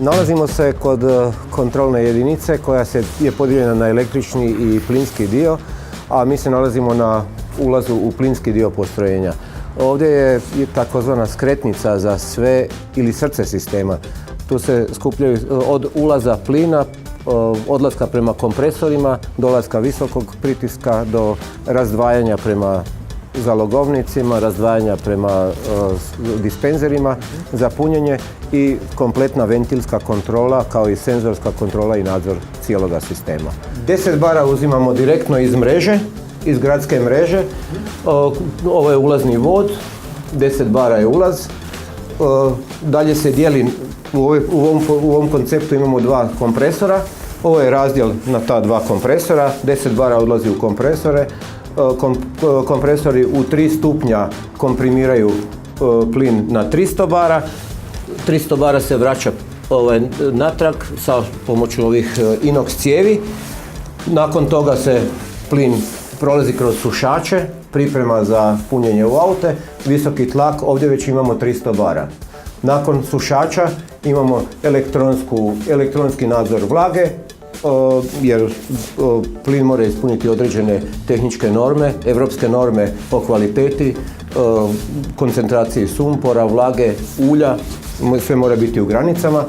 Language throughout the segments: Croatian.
Nalazimo se kod kontrolne jedinice koja je podijeljena na električni i plinski dio, a mi se nalazimo na ulazu u plinski dio postrojenja. Ovdje je takozvana skretnica za sve ili srce sistema. Tu se skupljaju od ulaza plina, odlaska prema kompresorima, dolaska visokog pritiska do razdvajanja prema zalogovnicima, razdvajanja prema dispenzerima za punjenje i kompletna ventilska kontrola kao i senzorska kontrola i nadzor cijeloga sistema. 10 bara uzimamo direktno iz mreže, iz gradske mreže. Ovo je ulazni vod, 10 bara je ulaz. Dalje se dijeli, u ovom konceptu imamo dva kompresora. Ovo je razdjel na ta dva kompresora, 10 bara odlazi u kompresore. Kompresori u 3 stupnja komprimiraju plin na 300 bara. 300 bara se vraća natrag sa pomoću ovih inox cijevi. Nakon toga se plin prolazi kroz sušače, priprema za punjenje u aute, visoki tlak, ovdje već imamo 300 bara. Nakon sušača imamo elektronski nadzor vlage, jer plin mora ispuniti određene tehničke norme, evropske norme o kvaliteti, koncentraciji sumpora, vlage, ulja, sve mora biti u granicama.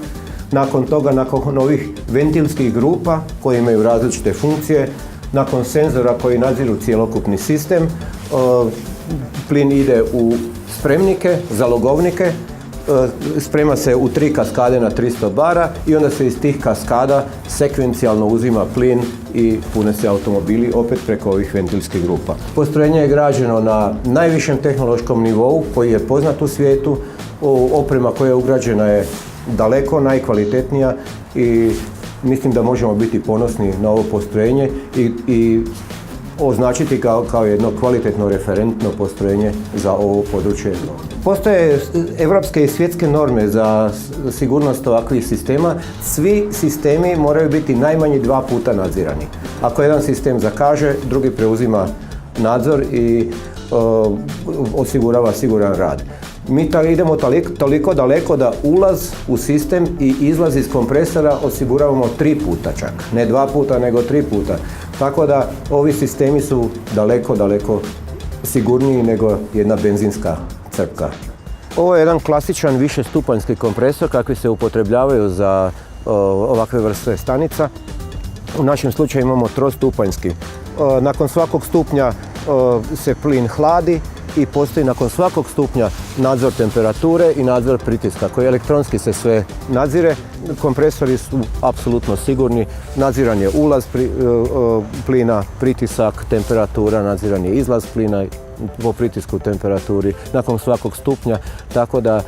Nakon toga, nakon ovih ventilskih grupa koje imaju različite funkcije, nakon senzora koji nadziru cjelokupni sistem, plin ide u spremnike, zalogovnike, sprema se u 3 kaskade na 300 bara i onda se iz tih kaskada sekvencijalno uzima plin i pune se automobili opet preko ovih ventilskih grupa. Postrojenje je građeno na najvišem tehnološkom nivou koji je poznat u svijetu. Oprema koja je ugrađena je daleko najkvalitetnija i mislim da možemo biti ponosni na ovo postrojenje i označiti kao jedno kvalitetno referentno postrojenje za ovo područje. Postoje evropske i svjetske norme za sigurnost ovakvih sistema. Svi sistemi moraju biti najmanje 2 puta nadzirani. Ako jedan sistem zakaže, drugi preuzima nadzor i osigurava siguran rad. Mi idemo toliko daleko da ulaz u sistem i izlaz iz kompresora osiguravamo 3 puta čak. Ne 2 puta, nego 3 puta. Tako da ovi sistemi su daleko sigurniji nego jedna benzinska crpka. Ovo je jedan klasičan višestupanjski kompresor kakvi se upotrebljavaju za ovakve vrste stanica. U našem slučaju imamo trostupanjski. Nakon svakog stupnja se plin hladi i postoji nakon svakog stupnja nadzor temperature i nadzor pritiska koji elektronski se sve nadzire. Kompresori su apsolutno sigurni, nadziran je ulaz plina, pritisak, temperatura, nadziran je izlaz plina po pritisku, temperaturi nakon svakog stupnja, tako da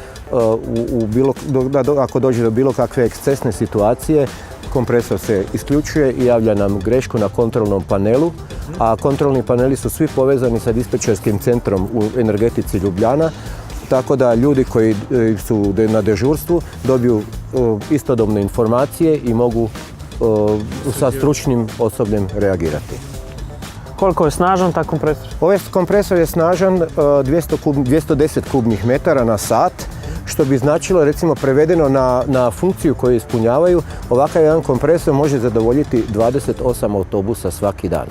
ako dođe do bilo kakve ekscesne situacije, kompresor se isključuje i javlja nam grešku na kontrolnom panelu, a kontrolni paneli su svi povezani sa dispečerskim centrom u energetici Ljubljana, tako da ljudi koji su na dežurstvu dobiju istodobne informacije i mogu sa stručnim osobljem reagirati. Koliko je snažan taj kompresor? Ovaj kompresor je snažan 210 kubnih metara na sat, što bi značilo, recimo prevedeno na funkciju koju ispunjavaju, ovakav jedan kompresor može zadovoljiti 28 autobusa svaki dan.